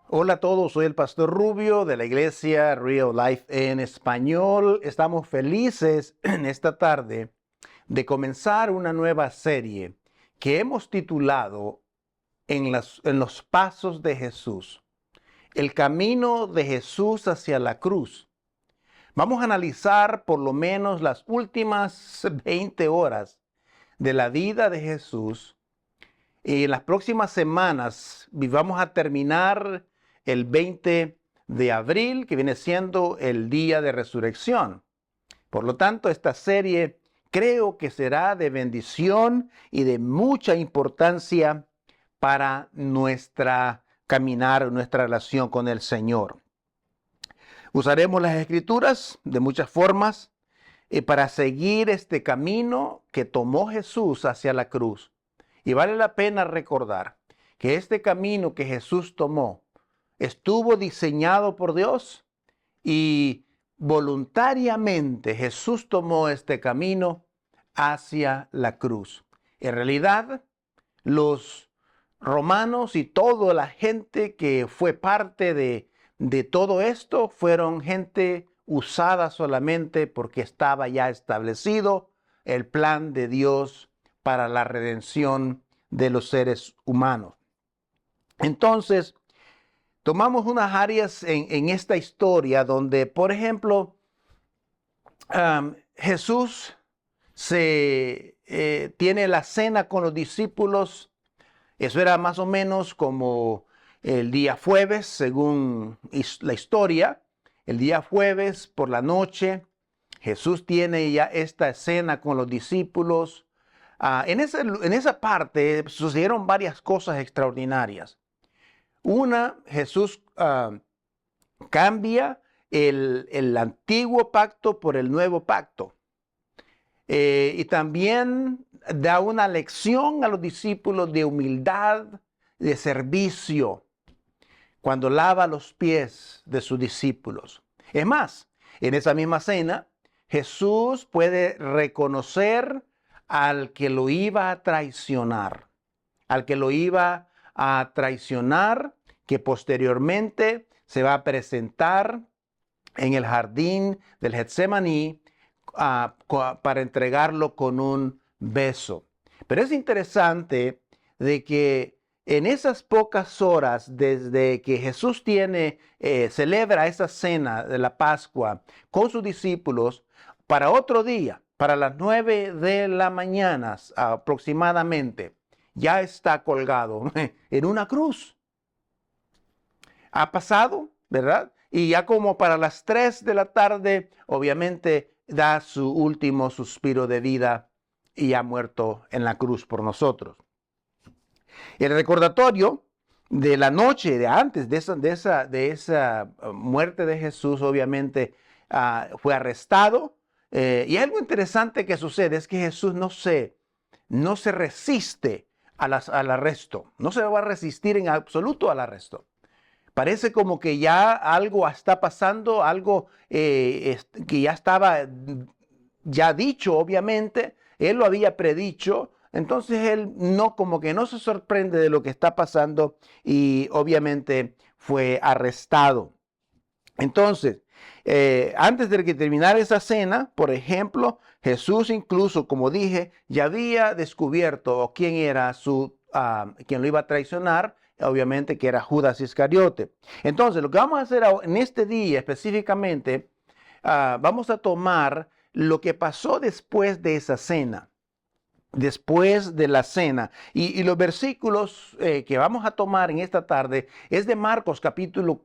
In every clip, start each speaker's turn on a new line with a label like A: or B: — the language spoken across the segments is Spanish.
A: Hola a todos, soy el Pastor Rubio de la iglesia Real Life en español. Estamos felices en esta tarde de comenzar una nueva serie que hemos titulado en los pasos de Jesús, el camino de Jesús hacia la cruz. Vamos a analizar por lo menos las últimas 20 horas de la vida de Jesús. Y en las próximas semanas vamos a terminar el 20 de abril, que viene siendo el día de resurrección. Por lo tanto, esta serie creo que será de bendición y de mucha importancia para nuestra caminar, nuestra relación con el Señor. Usaremos las Escrituras de muchas formas para seguir este camino que tomó Jesús hacia la cruz. Y vale la pena recordar que este camino que Jesús tomó estuvo diseñado por Dios y voluntariamente Jesús tomó este camino hacia la cruz. En realidad, los romanos y toda la gente que fue parte de todo esto fueron gente usada solamente porque estaba ya establecido el plan de Dios para la redención de los seres humanos. Entonces, tomamos unas áreas en esta historia donde, por ejemplo, Jesús tiene la cena con los discípulos. Eso era más o menos como el día jueves, según la historia. El día jueves por la noche, Jesús tiene ya esta cena con los discípulos. En esa parte sucedieron varias cosas extraordinarias. Una, Jesús cambia el antiguo pacto por el nuevo pacto. Y también da una lección a los discípulos de humildad, de servicio, cuando lava los pies de sus discípulos. Es más, en esa misma cena, Jesús puede reconocer al que lo iba a traicionar, que posteriormente se va a presentar en el jardín del Getsemaní para entregarlo con un beso. Pero es interesante de que en esas pocas horas desde que Jesús celebra esa cena de la Pascua con sus discípulos, para otro día, para las 9 de la mañana aproximadamente, ya está colgado en una cruz. Ha pasado, ¿verdad? Y ya como para las 3 de la tarde, obviamente da su último suspiro de vida y ha muerto en la cruz por nosotros. El recordatorio de la noche de antes de esa muerte de Jesús, obviamente fue arrestado. Y algo interesante que sucede es que Jesús no se resiste al arresto. No se va a resistir en absoluto al arresto. Parece como que ya algo está pasando, algo que ya estaba ya dicho, obviamente. Él lo había predicho. Entonces él como que no se sorprende de lo que está pasando y obviamente fue arrestado. Entonces, antes de que terminara esa cena, por ejemplo, Jesús incluso, como dije, ya había descubierto quién era quien lo iba a traicionar, obviamente que era Judas Iscariote. Entonces, lo que vamos a hacer en este día específicamente, vamos a tomar lo que pasó después de esa cena. Después de la cena. Y los versículos que vamos a tomar en esta tarde es de Marcos capítulo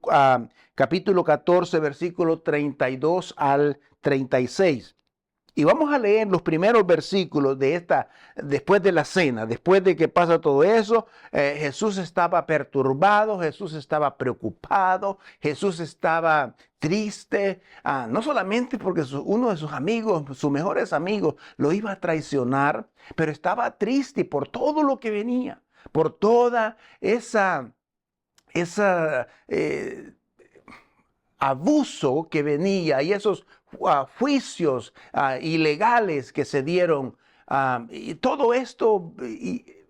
A: 14, versículo 32 al 36. Y vamos a leer los primeros versículos después de la cena, después de que pasa todo eso. Jesús estaba perturbado, Jesús estaba preocupado, Jesús estaba triste, no solamente porque uno de sus amigos, sus mejores amigos, lo iba a traicionar, pero estaba triste por todo lo que venía, por toda esa abuso que venía y esos juicios ilegales que se dieron. Y todo esto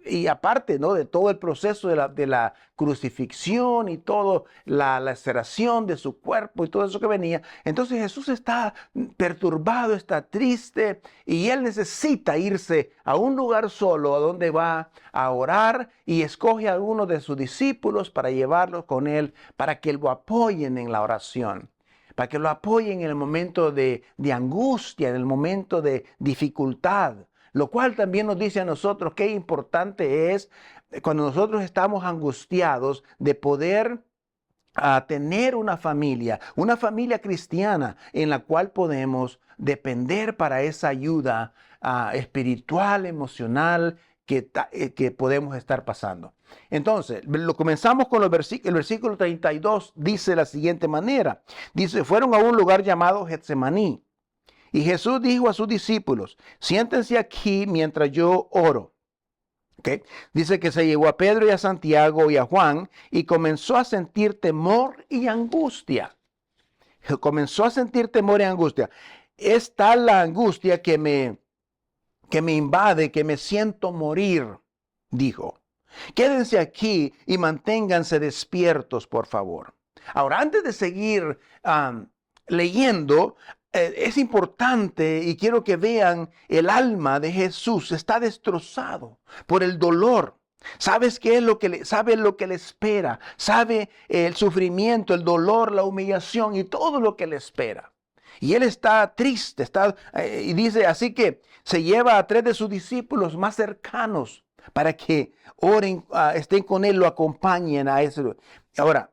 A: y aparte, ¿no?, de todo el proceso de la crucifixión y todo, la laceración de su cuerpo y todo eso que venía. Entonces Jesús está perturbado, está triste y él necesita irse a un lugar solo a donde va a orar y escoge a algunos de sus discípulos para llevarlos con él, para que lo apoyen en la oración, para que lo apoyen en el momento de angustia, en el momento de dificultad. Lo cual también nos dice a nosotros qué importante es cuando nosotros estamos angustiados de poder tener una familia cristiana en la cual podemos depender para esa ayuda espiritual, emocional que podemos estar pasando. Entonces, lo comenzamos con el versículo 32, dice de la siguiente manera. Dice, fueron a un lugar llamado Getsemaní. Y Jesús dijo a sus discípulos, siéntense aquí mientras yo oro. ¿Okay? Dice que se llegó a Pedro y a Santiago y a Juan y comenzó a sentir temor y angustia. Comenzó a sentir temor y angustia. Es tal la angustia que me invade, que me siento morir, dijo. Quédense aquí y manténganse despiertos, por favor. Ahora, antes de seguir leyendo, es importante y quiero que vean el alma de Jesús está destrozado por el dolor. ¿Sabes qué es sabe lo que le espera? Sabe el sufrimiento, el dolor, la humillación y todo lo que le espera. Y él está triste, y dice, así que se lleva a 3 de sus discípulos más cercanos para que oren, estén con él, lo acompañen a eso. Ahora,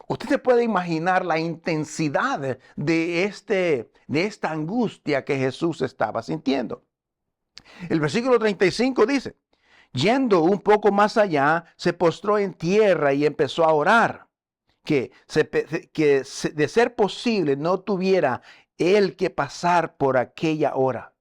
A: usted se puede imaginar la intensidad de esta angustia que Jesús estaba sintiendo. El versículo 35 dice, yendo un poco más allá, se postró en tierra y empezó a orar, que de ser posible no tuviera él que pasar por aquella hora.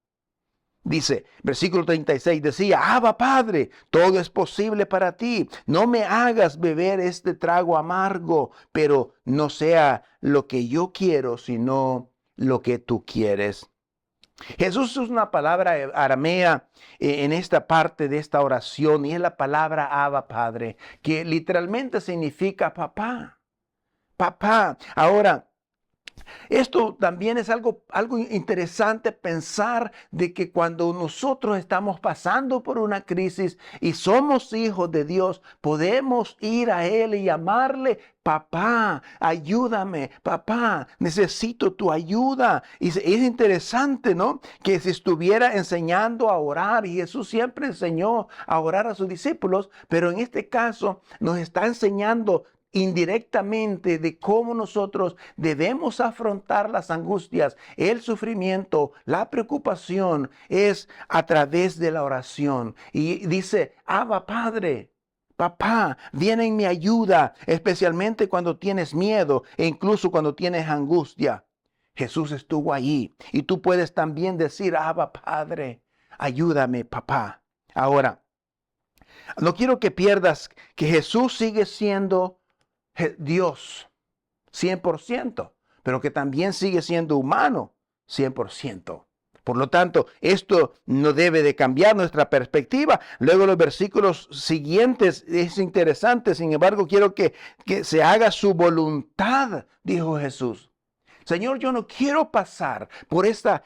A: Dice, versículo 36, decía, Abba Padre, todo es posible para ti. No me hagas beber este trago amargo, pero no sea lo que yo quiero, sino lo que tú quieres. Jesús usa una palabra aramea en esta parte de esta oración y es la palabra Abba Padre, que literalmente significa papá. Papá. Ahora, esto también es algo interesante pensar de que cuando nosotros estamos pasando por una crisis y somos hijos de Dios, podemos ir a Él y llamarle papá, ayúdame, papá, necesito tu ayuda. Y es interesante, ¿no?, que se estuviera enseñando a orar y Jesús siempre enseñó a orar a sus discípulos, pero en este caso nos está enseñando indirectamente de cómo nosotros debemos afrontar las angustias, el sufrimiento, la preocupación es a través de la oración. Y dice, Abba Padre, papá, viene en mi ayuda, especialmente cuando tienes miedo e incluso cuando tienes angustia. Jesús estuvo allí y tú puedes también decir, Abba Padre, ayúdame, papá. Ahora, no quiero que pierdas que Jesús sigue siendo Dios 100%, pero que también sigue siendo humano 100%. Por lo tanto, esto no debe de cambiar nuestra perspectiva. Luego los versículos siguientes es interesante, sin embargo, quiero que se haga su voluntad, dijo Jesús. Señor, yo no quiero pasar por esta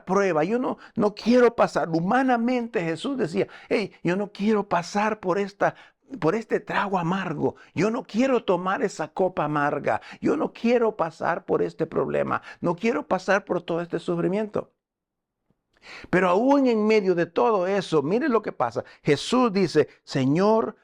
A: prueba. Yo no quiero pasar. Humanamente Jesús decía, hey, yo no quiero pasar por este trago amargo. Yo no quiero tomar esa copa amarga. Yo no quiero pasar por este problema. No quiero pasar por todo este sufrimiento. Pero aún en medio de todo eso, mire lo que pasa. Jesús dice, Señor,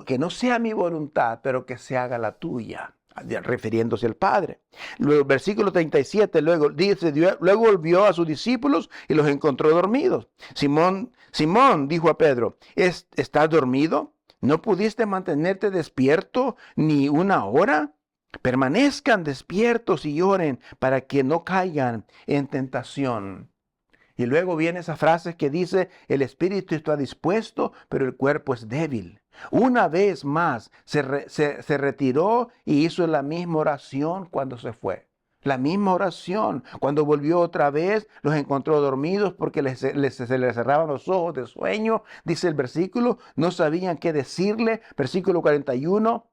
A: que no sea mi voluntad, pero que se haga la tuya, refiriéndose al Padre. Luego, versículo 37, luego dice, luego volvió a sus discípulos y los encontró dormidos. Simón dijo a Pedro, ¿estás dormido? ¿No pudiste mantenerte despierto ni una hora? Permanezcan despiertos y oren para que no caigan en tentación. Y luego viene esa frase que dice, el espíritu está dispuesto, pero el cuerpo es débil. Una vez más se retiró y hizo la misma oración cuando se fue. La misma oración. Cuando volvió otra vez, los encontró dormidos porque se les cerraban los ojos de sueño. Dice el versículo, no sabían qué decirle. Versículo 41.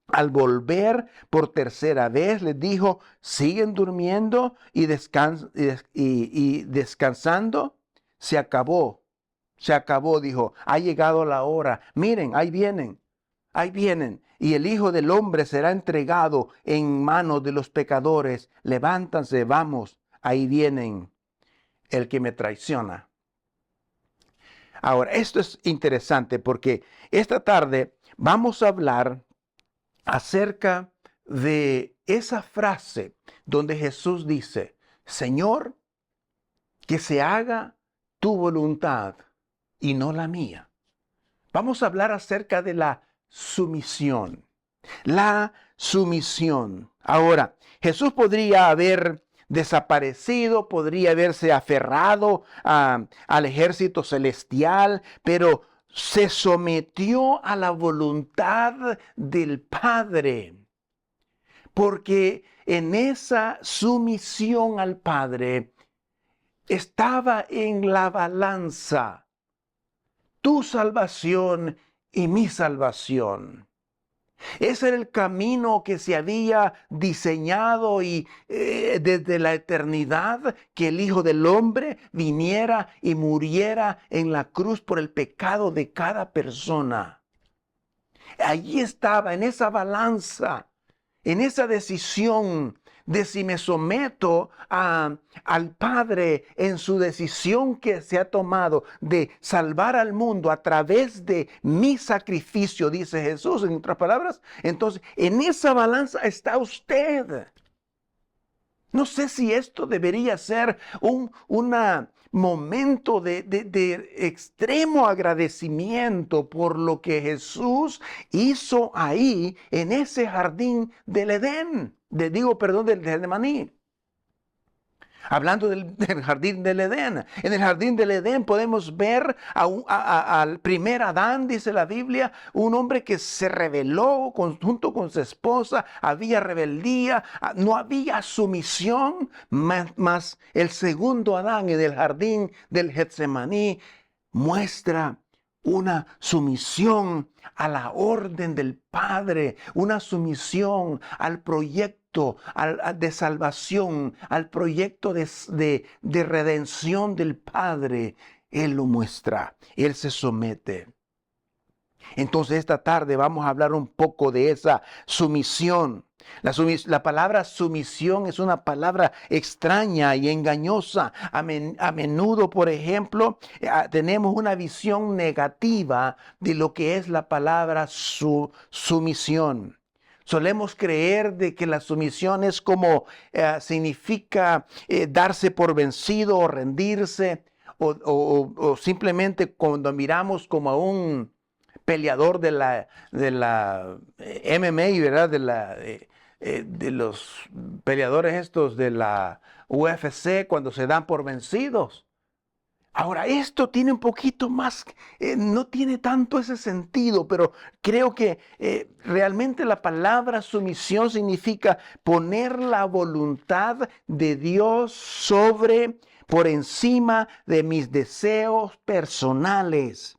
A: Al volver por tercera vez, les dijo, ¿siguen durmiendo y descansando? Se acabó. Se acabó, dijo. Ha llegado la hora. Miren, ahí vienen. Ahí vienen. Y el Hijo del Hombre será entregado en manos de los pecadores. Levántanse, vamos. Ahí vienen el que me traiciona. Ahora, esto es interesante porque esta tarde vamos a hablar acerca de esa frase donde Jesús dice, Señor, que se haga tu voluntad y no la mía. Vamos a hablar acerca de la sumisión. La sumisión. Ahora, Jesús podría haber desaparecido, podría haberse aferrado al ejército celestial, pero se sometió a la voluntad del Padre, porque en esa sumisión al Padre estaba en la balanza tu salvación y mi salvación. Ese era el camino que se había diseñado y desde la eternidad, que el Hijo del Hombre viniera y muriera en la cruz por el pecado de cada persona. Allí estaba, en esa balanza, en esa decisión de si me someto al Padre en su decisión que se ha tomado de salvar al mundo a través de mi sacrificio, dice Jesús, en otras palabras. Entonces, en esa balanza está usted. No sé si esto debería ser un momento de extremo agradecimiento por lo que Jesús hizo ahí en ese jardín del Edén. Del Getsemaní. Hablando del jardín del Edén. En el jardín del Edén podemos ver al primer Adán, dice la Biblia, un hombre que se rebeló junto con su esposa, había rebeldía, no había sumisión, más el segundo Adán en el jardín del Getsemaní muestra una sumisión a la orden del Padre, una sumisión al proyecto de salvación, al proyecto de redención del Padre. Él lo muestra, Él se somete. Entonces esta tarde vamos a hablar un poco de esa sumisión. La palabra sumisión es una palabra extraña y engañosa. A menudo, por ejemplo, tenemos una visión negativa de lo que es la palabra sumisión. Solemos creer de que la sumisión es como significa darse por vencido o rendirse, o simplemente cuando miramos como a un peleador de la MMA, ¿verdad? De los peleadores estos de la UFC cuando se dan por vencidos. Ahora, esto tiene un poquito más, no tiene tanto ese sentido, pero creo que realmente la palabra sumisión significa poner la voluntad de Dios por encima de mis deseos personales.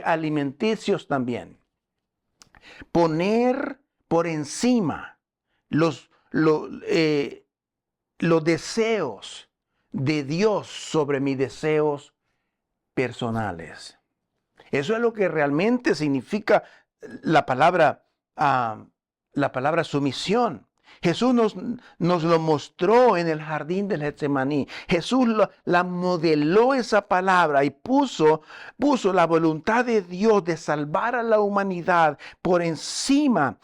A: Alimenticios también. Poner por encima los deseos de Dios sobre mis deseos personales. Eso es lo que realmente significa la palabra sumisión. Jesús nos lo mostró en el jardín del Getsemaní. Jesús la modeló esa palabra y puso la voluntad de Dios de salvar a la humanidad por encima,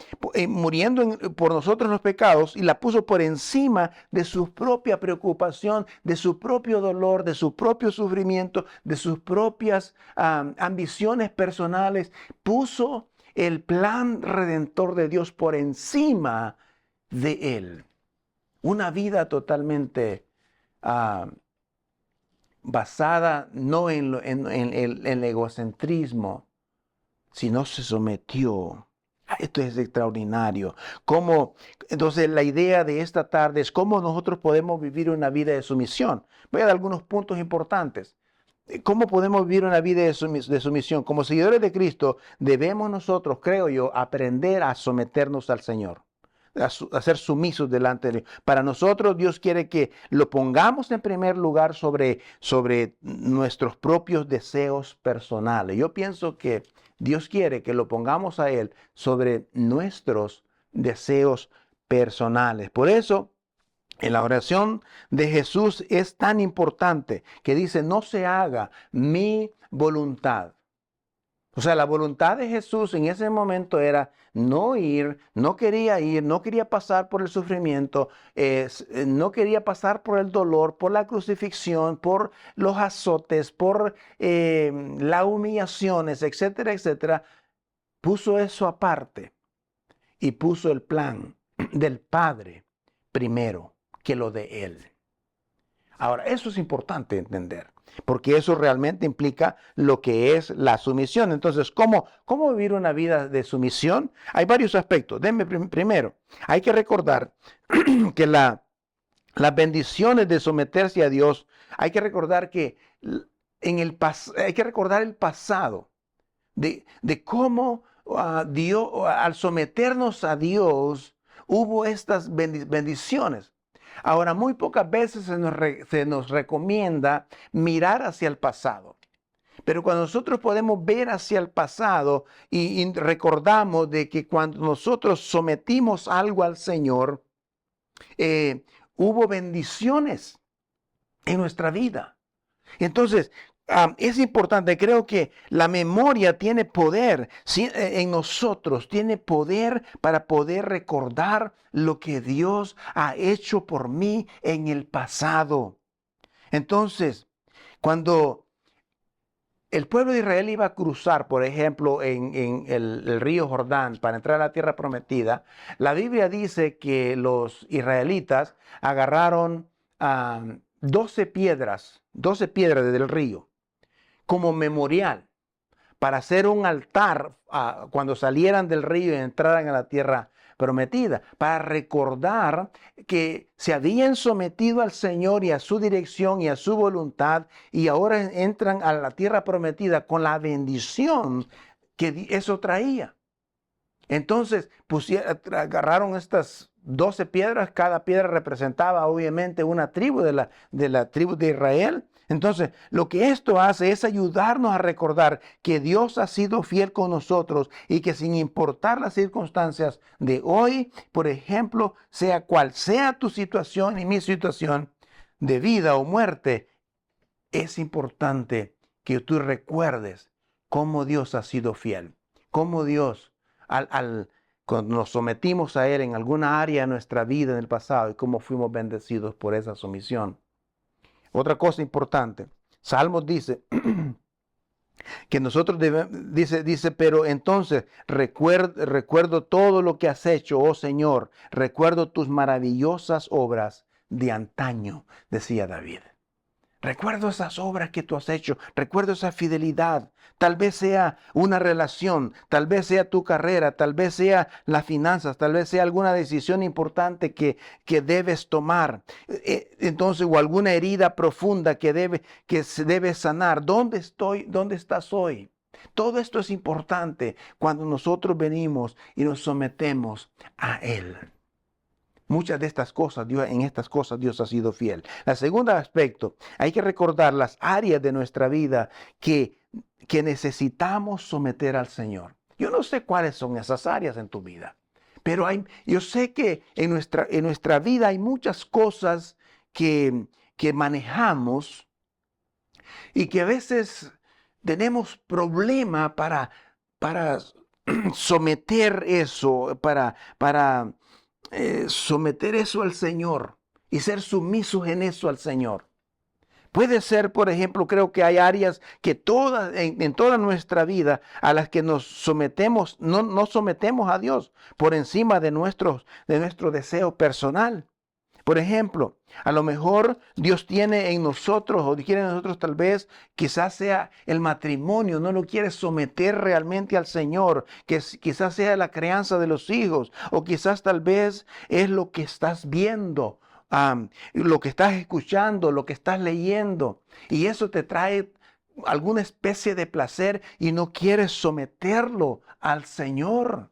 A: muriendo por nosotros los pecados, y la puso por encima de su propia preocupación, de su propio dolor, de su propio sufrimiento, de sus propias ambiciones personales. Puso el plan redentor de Dios por encima de Él. Una vida totalmente basada no en el egocentrismo, sino se sometió Esto es extraordinario. Entonces, la idea de esta tarde es cómo nosotros podemos vivir una vida de sumisión. Voy a dar algunos puntos importantes. ¿Cómo podemos vivir una vida de sumisión? Como seguidores de Cristo, debemos nosotros, creo yo, aprender a someternos al Señor, a ser sumisos delante de Dios. Para nosotros, Dios quiere que lo pongamos en primer lugar sobre nuestros propios deseos personales. Yo pienso que Dios quiere que lo pongamos a Él sobre nuestros deseos personales. Por eso, en la oración de Jesús es tan importante que dice, no se haga mi voluntad. O sea, la voluntad de Jesús en ese momento era no ir, no quería pasar por el sufrimiento, no quería pasar por el dolor, por la crucifixión, por los azotes, por las humillaciones, etcétera, etcétera. Puso eso aparte y puso el plan del Padre primero que lo de Él. Ahora, eso es importante entender, porque eso realmente implica lo que es la sumisión. Entonces, ¿cómo vivir una vida de sumisión? Hay varios aspectos. Primero, hay que recordar que las bendiciones de someterse a Dios, hay que recordar que hay que recordar el pasado, de cómo Dios, al someternos a Dios, hubo estas bendiciones. Ahora, muy pocas veces se nos recomienda mirar hacia el pasado. Pero cuando nosotros podemos ver hacia el pasado y recordamos de que cuando nosotros sometimos algo al Señor, hubo bendiciones en nuestra vida. Entonces, es importante, creo que la memoria tiene poder en nosotros, tiene poder para poder recordar lo que Dios ha hecho por mí en el pasado. Entonces, cuando el pueblo de Israel iba a cruzar, por ejemplo, en el río Jordán para entrar a la tierra prometida, la Biblia dice que los israelitas agarraron 12 piedras del río como memorial para hacer un altar cuando salieran del río y entraran a la tierra prometida, para recordar que se habían sometido al Señor y a su dirección y a su voluntad y ahora entran a la tierra prometida con la bendición que eso traía. Entonces agarraron estas 12 piedras, cada piedra representaba obviamente una tribu de la tribu de Israel. Entonces, lo que esto hace es ayudarnos a recordar que Dios ha sido fiel con nosotros y que sin importar las circunstancias de hoy, por ejemplo, sea cual sea tu situación y mi situación de vida o muerte, es importante que tú recuerdes cómo Dios ha sido fiel, cómo Dios, cuando nos sometimos a Él en alguna área de nuestra vida en el pasado y cómo fuimos bendecidos por esa sumisión. Otra cosa importante, Salmos dice que nosotros dice, pero entonces recuerdo todo lo que has hecho, oh Señor, recuerdo tus maravillosas obras de antaño, decía David. Recuerdo esas obras que tú has hecho, recuerdo esa fidelidad. Tal vez sea una relación, tal vez sea tu carrera, tal vez sea las finanzas, tal vez sea alguna decisión importante que debes tomar. Entonces, o alguna herida profunda que se debe sanar. ¿Dónde estoy? ¿Dónde estás hoy? Todo esto es importante cuando nosotros venimos y nos sometemos a Él. Muchas de estas cosas, en estas cosas Dios ha sido fiel. El segundo aspecto, hay que recordar las áreas de nuestra vida que necesitamos someter al Señor. Yo no sé cuáles son esas áreas en tu vida, pero yo sé que en nuestra vida hay muchas cosas que manejamos y que a veces tenemos problema para someter eso, para someter eso al Señor y ser sumisos en eso al Señor. Puede ser, por ejemplo, creo que hay áreas que en toda nuestra vida a las que nos sometemos, no sometemos a Dios por encima de nuestro deseo personal. Por ejemplo, A lo mejor Dios tiene en nosotros, o quiere en nosotros tal vez, quizás sea el matrimonio, no lo quiere someter realmente al Señor, que quizás sea la crianza de los hijos, o quizás tal vez es lo que estás viendo, lo que estás escuchando, lo que estás leyendo, y eso te trae alguna especie de placer y no quieres someterlo al Señor.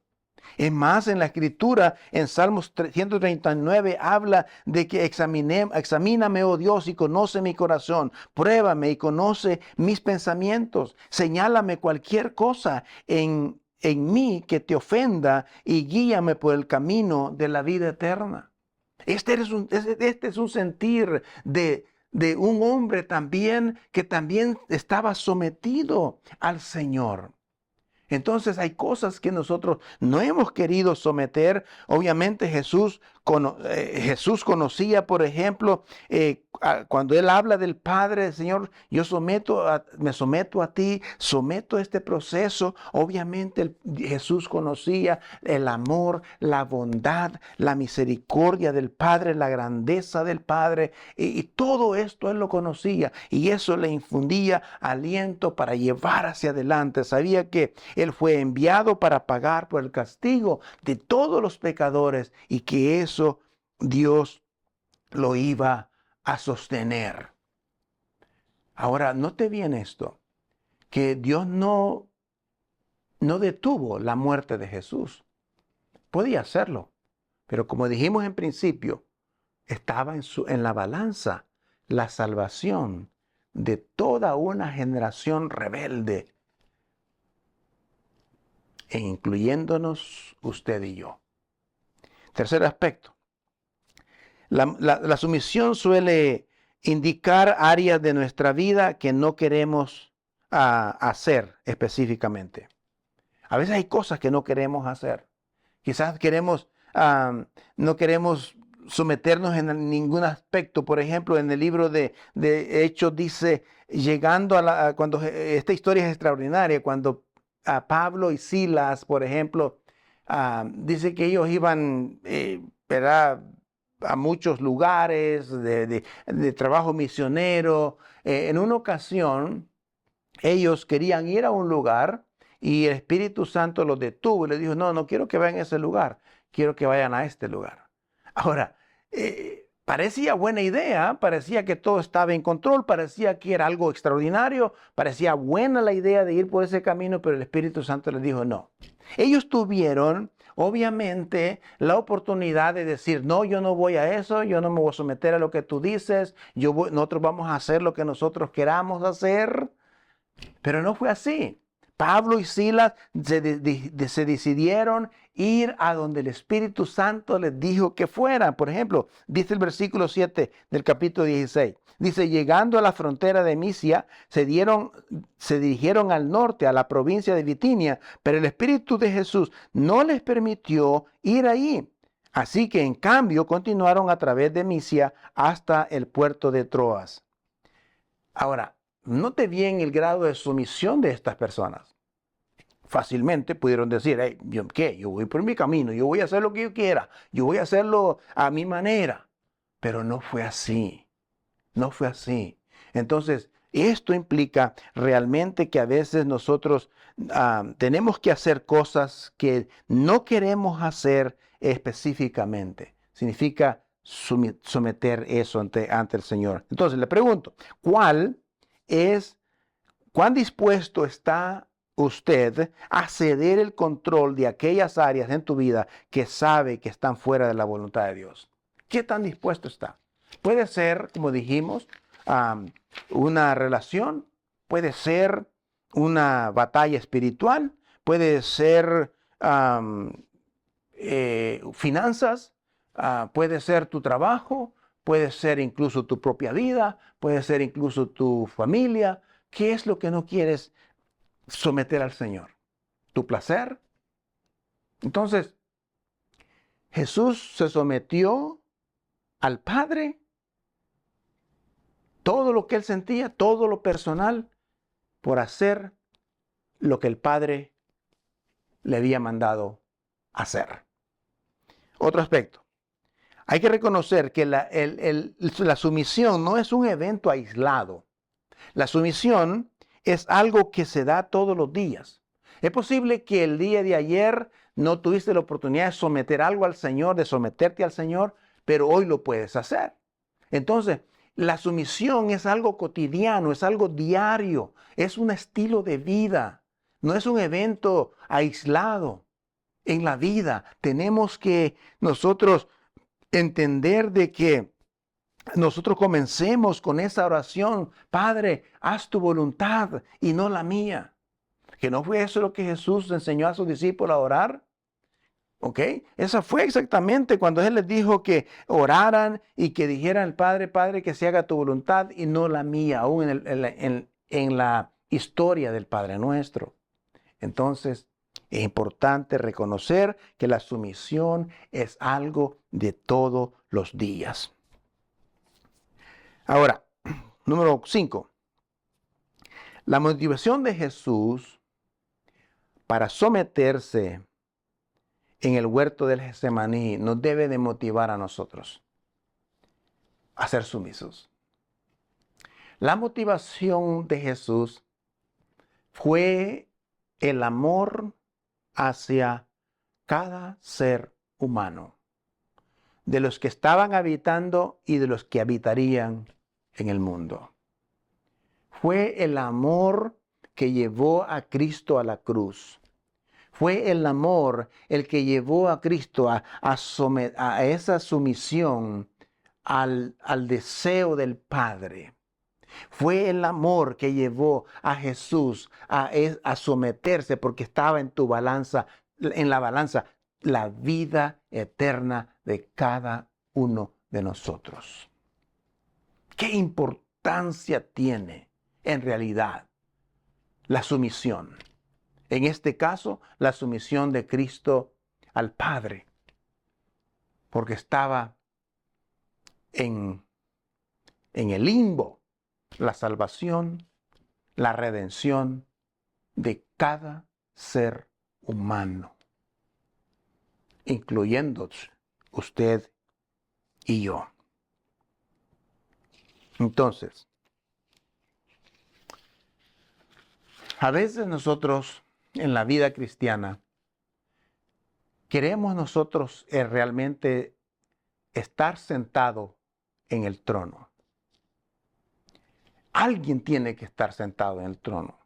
A: Es más, en la Escritura, en Salmos 139, habla de que examíname, oh Dios, y conoce mi corazón. Pruébame y conoce mis pensamientos. Señálame cualquier cosa en mí que te ofenda y guíame por el camino de la vida eterna. Este es un sentir de un hombre también que también estaba sometido al Señor. Entonces hay cosas que nosotros no hemos querido someter. Obviamente Jesús conocía, por ejemplo, cuando él habla del Padre, Señor, me someto a ti, someto este proceso. Obviamente Jesús conocía el amor, la bondad, la misericordia del Padre, la grandeza del Padre, y todo esto él lo conocía, y eso le infundía aliento para llevar hacia adelante. Sabía que él fue enviado para pagar por el castigo de todos los pecadores, y que eso Dios lo iba a sostener. Ahora, note bien esto, que Dios no detuvo la muerte de Jesús. Podía hacerlo, pero como dijimos en principio, estaba en la balanza la salvación de toda una generación rebelde, e incluyéndonos usted y yo. Tercer aspecto. La sumisión suele indicar áreas de nuestra vida que no queremos hacer específicamente. A veces hay cosas que no queremos hacer. Quizás no queremos someternos en ningún aspecto. Por ejemplo, en el libro de Hechos dice, llegando cuando esta historia es extraordinaria, cuando a Pablo y Silas, por ejemplo, dice que ellos iban, ¿verdad?, a muchos lugares de trabajo misionero. En una ocasión, ellos querían ir a un lugar y el Espíritu Santo los detuvo y les dijo, no quiero que vayan a ese lugar, quiero que vayan a este lugar. Ahora, parecía buena idea, parecía que todo estaba en control, parecía que era algo extraordinario, parecía buena la idea de ir por ese camino, pero el Espíritu Santo les dijo no. Ellos tuvieron, obviamente, la oportunidad de decir, no, yo no voy a eso, yo no me voy a someter a lo que tú dices, nosotros vamos a hacer lo que nosotros queramos hacer. Pero no fue así. Pablo y Silas se decidieron ir a donde el Espíritu Santo les dijo que fueran. Por ejemplo, dice el versículo 7 del capítulo 16. Dice, llegando a la frontera de Misia, se dirigieron al norte, a la provincia de Bitinia, pero el Espíritu de Jesús no les permitió ir ahí. Así que en cambio continuaron a través de Misia hasta el puerto de Troas. Ahora, note bien el grado de sumisión de estas personas. Fácilmente pudieron decir, hey, yo voy por mi camino, yo voy a hacer lo que yo quiera, yo voy a hacerlo a mi manera. Pero no fue así, no fue así. Entonces, esto implica realmente que a veces nosotros tenemos que hacer cosas que no queremos hacer específicamente. Significa someter eso ante el Señor. Entonces, le pregunto, ¿cuán dispuesto está usted a ceder el control de aquellas áreas en tu vida que sabe que están fuera de la voluntad de Dios? ¿Qué tan dispuesto está? Puede ser, como dijimos, una relación, puede ser una batalla espiritual, puede ser finanzas, puede ser tu trabajo, puede ser incluso tu propia vida, puede ser incluso tu familia. ¿Qué es lo que no quieres someter al Señor? ¿Tu placer? Entonces, Jesús se sometió al Padre, todo lo que él sentía, todo lo personal, por hacer lo que el Padre le había mandado hacer. Otro aspecto. Hay que reconocer que la sumisión no es un evento aislado. La sumisión es algo que se da todos los días. Es posible que el día de ayer no tuviste la oportunidad de someter algo al Señor, de someterte al Señor, pero hoy lo puedes hacer. Entonces, la sumisión es algo cotidiano, es algo diario, es un estilo de vida, no es un evento aislado en la vida. Tenemos que nosotros entender de que nosotros comencemos con esa oración: Padre, haz tu voluntad y no la mía. ¿Que no fue eso lo que Jesús enseñó a sus discípulos a orar? ¿Ok? Esa fue exactamente cuando Él les dijo que oraran y que dijeran al Padre: Padre, que se haga tu voluntad y no la mía, aún en la historia del Padre Nuestro. Entonces, es importante reconocer que la sumisión es algo de todos los días. Ahora, número 5. La motivación de Jesús para someterse en el huerto del Getsemaní nos debe de motivar a nosotros a ser sumisos. La motivación de Jesús fue el amor hacia cada ser humano, de los que estaban habitando y de los que habitarían en el mundo. Fue el amor que llevó a Cristo a la cruz. Fue el amor el que llevó a Cristo a esa sumisión al deseo del Padre. Fue el amor que llevó a Jesús a someterse, porque estaba en la balanza, la vida eterna de cada uno de nosotros. ¿Qué importancia tiene en realidad la sumisión? En este caso, la sumisión de Cristo al Padre, porque estaba en el limbo la salvación, la redención de cada ser humano, incluyendo usted y yo. Entonces, a veces nosotros en la vida cristiana queremos nosotros realmente estar sentado en el trono. Alguien tiene que estar sentado en el trono.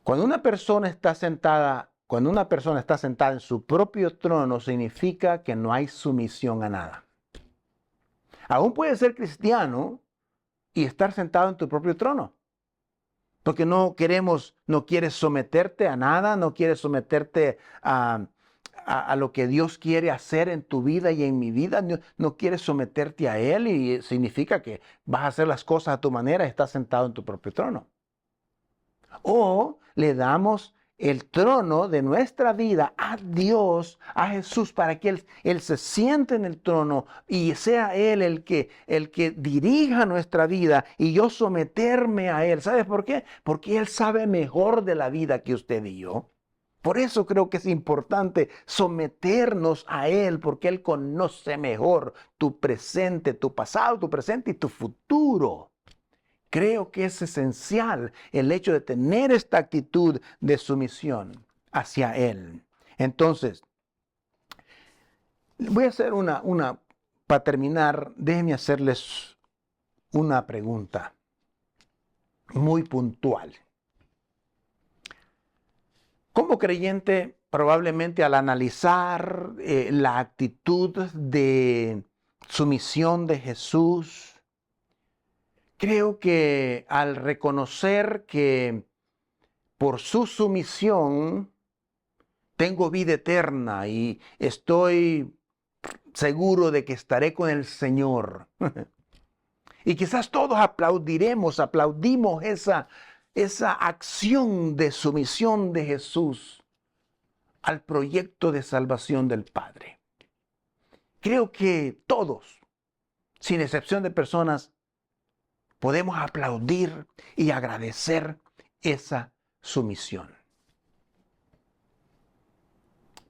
A: Cuando una persona está sentada en su propio trono, significa que no hay sumisión a nada. Aún puedes ser cristiano y estar sentado en tu propio trono. Porque no quieres someterte a nada, no quieres someterte a lo que Dios quiere hacer en tu vida y en mi vida. No quieres someterte a Él, y significa que vas a hacer las cosas a tu manera y estás sentado en tu propio trono. O le damos el trono de nuestra vida a Dios, a Jesús, para que Él se siente en el trono y sea Él el que dirija nuestra vida, y yo someterme a Él. ¿Sabes por qué? Porque Él sabe mejor de la vida que usted y yo. Por eso creo que es importante someternos a Él, porque Él conoce mejor tu presente, tu pasado, tu presente y tu futuro. Creo que es esencial el hecho de tener esta actitud de sumisión hacia Él. Entonces, voy a hacer para terminar, déjenme hacerles una pregunta muy puntual. Como creyente, probablemente al analizar la actitud de sumisión de Jesús, creo que al reconocer que por su sumisión tengo vida eterna y estoy seguro de que estaré con el Señor. Y quizás todos aplaudimos esa acción de sumisión de Jesús al proyecto de salvación del Padre. Creo que todos, sin excepción de personas, podemos aplaudir y agradecer esa sumisión.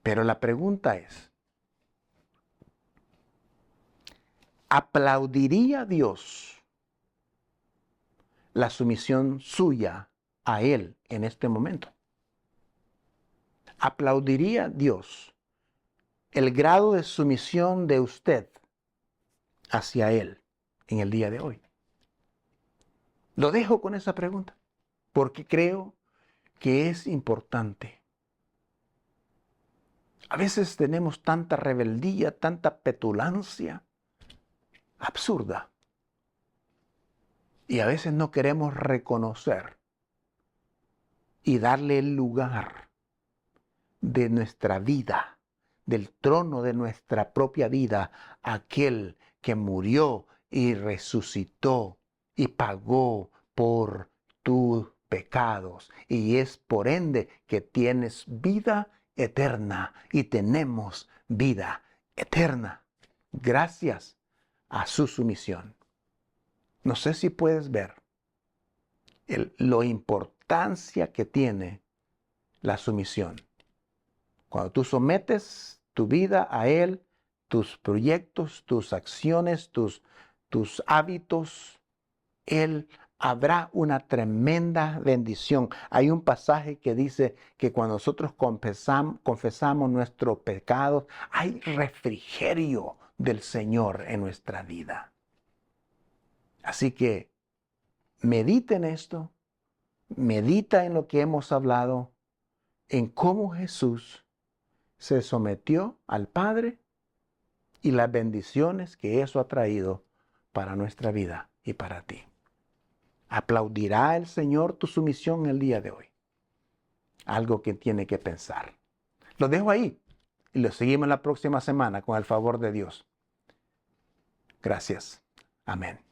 A: Pero la pregunta es, ¿Aplaudiría Dios la sumisión suya a Él en este momento? ¿Aplaudiría Dios el grado de sumisión de usted hacia Él en el día de hoy? Lo dejo con esa pregunta, porque creo que es importante. A veces tenemos tanta rebeldía, tanta petulancia absurda, y a veces no queremos reconocer y darle el lugar de nuestra vida, del trono de nuestra propia vida, a aquel que murió y resucitó y pagó por tus pecados. Y es por ende que tienes vida eterna y tenemos vida eterna gracias a su sumisión. No sé si puedes ver la importancia que tiene la sumisión. Cuando tú sometes tu vida a Él, tus proyectos, tus acciones, tus hábitos, Él habrá una tremenda bendición. Hay un pasaje que dice que cuando nosotros confesamos nuestros pecados, hay refrigerio del Señor en nuestra vida. Así que medita en esto, medita en lo que hemos hablado, en cómo Jesús se sometió al Padre y las bendiciones que eso ha traído para nuestra vida y para ti. ¿Aplaudirá el Señor tu sumisión el día de hoy? Algo que tiene que pensar. Lo dejo ahí y lo seguimos la próxima semana con el favor de Dios. Gracias. Amén.